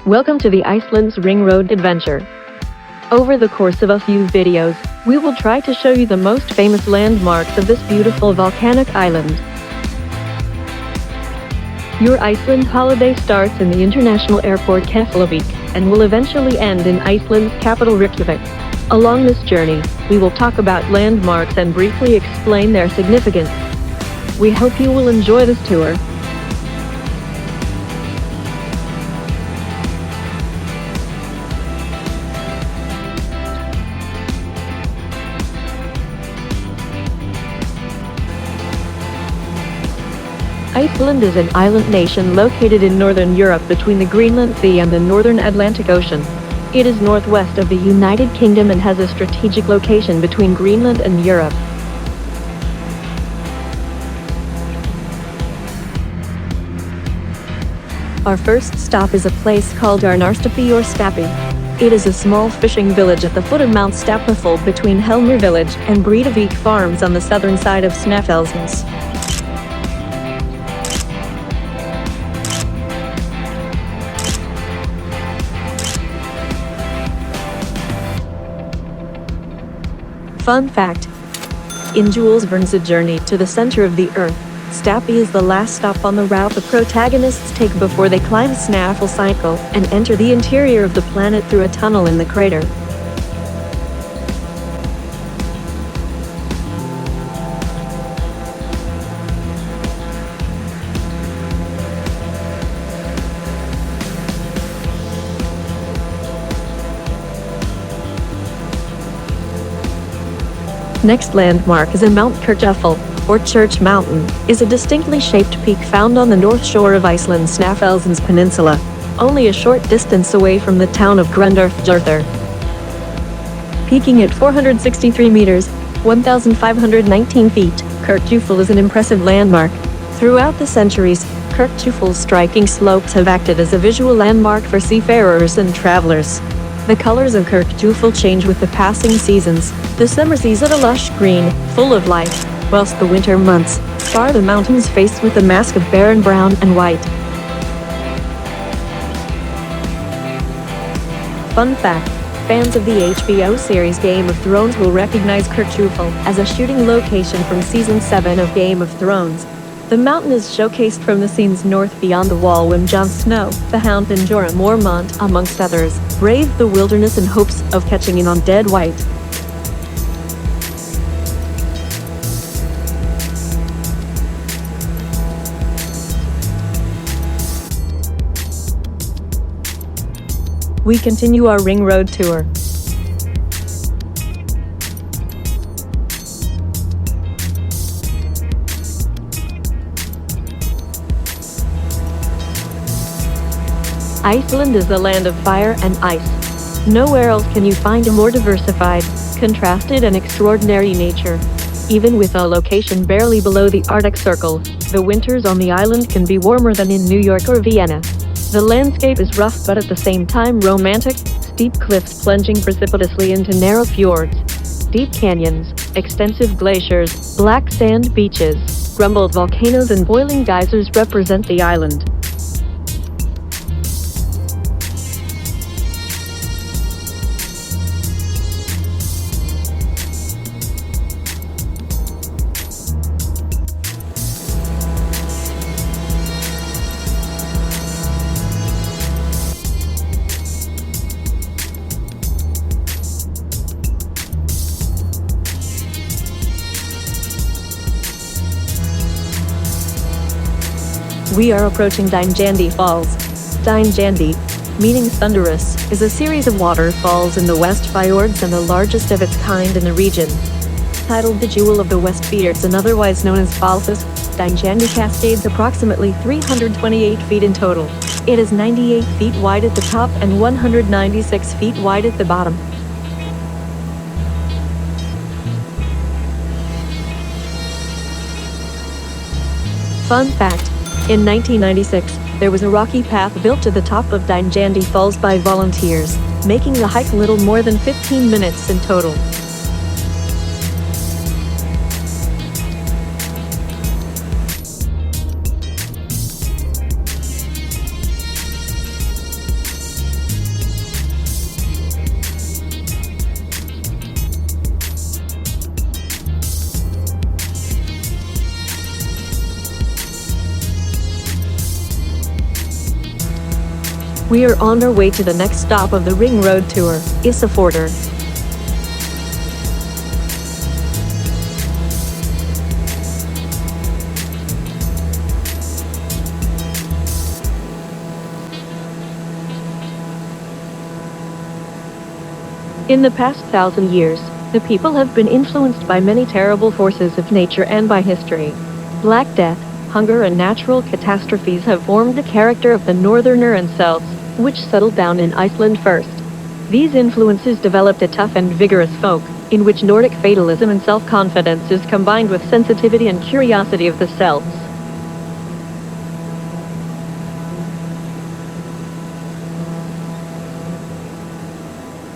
Welcome to the Iceland's Ring Road adventure. Over the course of a few videos, we will try to show you the most famous landmarks of this beautiful volcanic island. Your Iceland holiday starts in the international airport Keflavik and will eventually end in Iceland's capital Reykjavik. Along this journey, we will talk about landmarks and briefly explain their significance. We hope you will enjoy this tour. Iceland is an island nation located in northern Europe between the Greenland Sea and the northern Atlantic Ocean. It is northwest of the United Kingdom and has a strategic location between Greenland and Europe. Our first stop is a place called Arnarstapi or Stapi. It is a small fishing village at the foot of Mount Stapafell between Helmer village and Breidavik farms on the southern side of Snæfellsnes. Fun fact: in Jules Verne's A Journey to the Center of the Earth, Stapi is the last stop on the route the protagonists take before they climb Snæfellsnes and enter the interior of the planet through a tunnel in the crater. Next landmark is a Mount Kirkjufell, or Church Mountain, is a distinctly shaped peak found on the north shore of Iceland's Snæfellsnes Peninsula, only a short distance away from the town of Grundarfjörður. Peaking at 463 meters, 1,519 feet, Kirkjufell is an impressive landmark. Throughout the centuries, Kirkjufell's striking slopes have acted as a visual landmark for seafarers and travelers. The colors of Kirkjufell change with the passing seasons. The summer season a lush green, full of life, whilst the winter months scar the mountain's face with a mask of barren brown and white. Fun fact: fans of the HBO series Game of Thrones will recognize Kirkjufell as a shooting location from Season 7 of Game of Thrones. The mountain is showcased from the scenes north beyond the wall when Jon Snow, the Hound and Jorah Mormont, amongst others, braved the wilderness in hopes of catching an undead white. We continue our Ring Road tour. Iceland is the land of fire and ice. Nowhere else can you find a more diversified, contrasted and extraordinary nature. Even with a location barely below the Arctic Circle, the winters on the island can be warmer than in New York or Vienna. The landscape is rough but at the same time romantic, steep cliffs plunging precipitously into narrow fjords, deep canyons, extensive glaciers, black sand beaches, rumbled volcanoes and boiling geysers represent the island. We are approaching Dynjandi Falls. Dynjandi, meaning thunderous, is a series of waterfalls in the West Fjords and the largest of its kind in the region. Titled the Jewel of the West Fjords and otherwise known as Falsas, Dynjandi cascades approximately 328 feet in total. It is 98 feet wide at the top and 196 feet wide at the bottom. Fun fact: in 1996, there was a rocky path built to the top of Dynjandi Falls by volunteers, making the hike little more than 15 minutes in total. We are on our way to the next stop of the Ring Road Tour, Isafjordur. In the past 1,000 years, the people have been influenced by many terrible forces of nature and by history. Black Death, hunger and natural catastrophes have formed the character of the northerner and Celts, which settled down in Iceland first. These influences developed a tough and vigorous folk, in which Nordic fatalism and self-confidence is combined with sensitivity and curiosity of the Celts.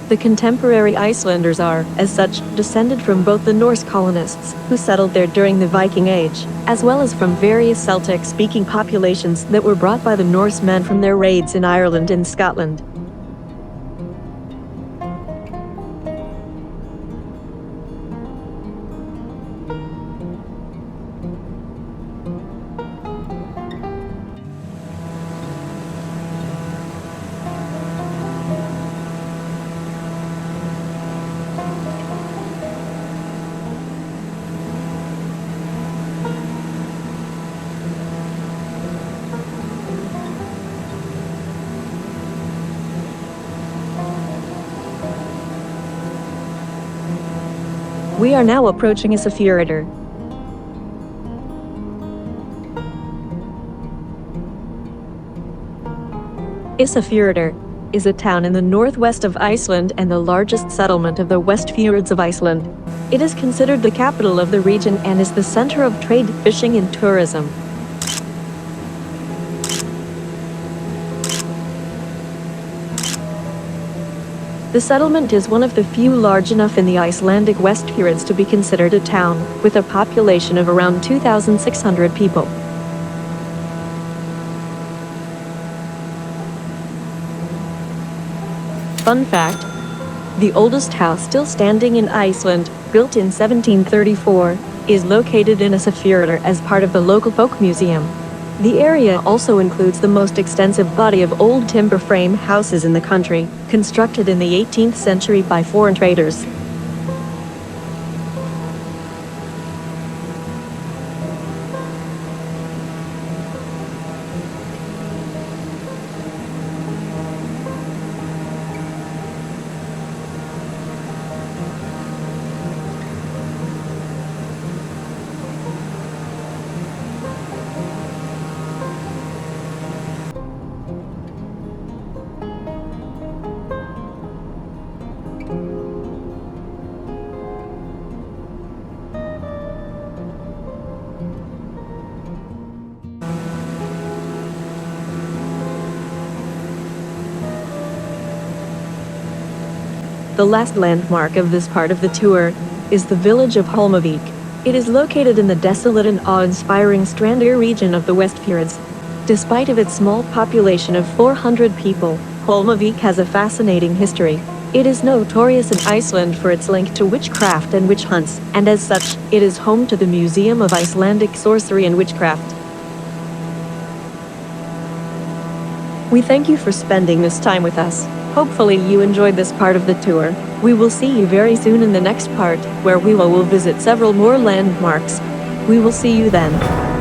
The contemporary Icelanders are, as such, descended from both the Norse colonists, who settled there during the Viking Age, as well as from various Celtic-speaking populations that were brought by the Norsemen from their raids in Ireland and Scotland. We are now approaching Isafjordur. Isafjordur is a town in the northwest of Iceland and the largest settlement of the West Fjords of Iceland. It is considered the capital of the region and is the center of trade, fishing and tourism. The settlement is one of the few large enough in the Icelandic West Fjords to be considered a town, with a population of around 2,600 people. Fun fact: the oldest house still standing in Iceland, built in 1734, is located in Isafjordur as part of the local folk museum. The area also includes the most extensive body of old timber frame houses in the country, constructed in the 18th century by foreign traders. The last landmark of this part of the tour is the village of Holmavik. It is located in the desolate and awe-inspiring Strandir region of the West Fjords. Despite of its small population of 400 people, Holmavik has a fascinating history. It is notorious in Iceland for its link to witchcraft and witch hunts, and as such, it is home to the Museum of Icelandic Sorcery and Witchcraft. We thank you for spending this time with us. Hopefully you enjoyed this part of the tour. We will see you very soon in the next part, where we will visit several more landmarks. We will see you then.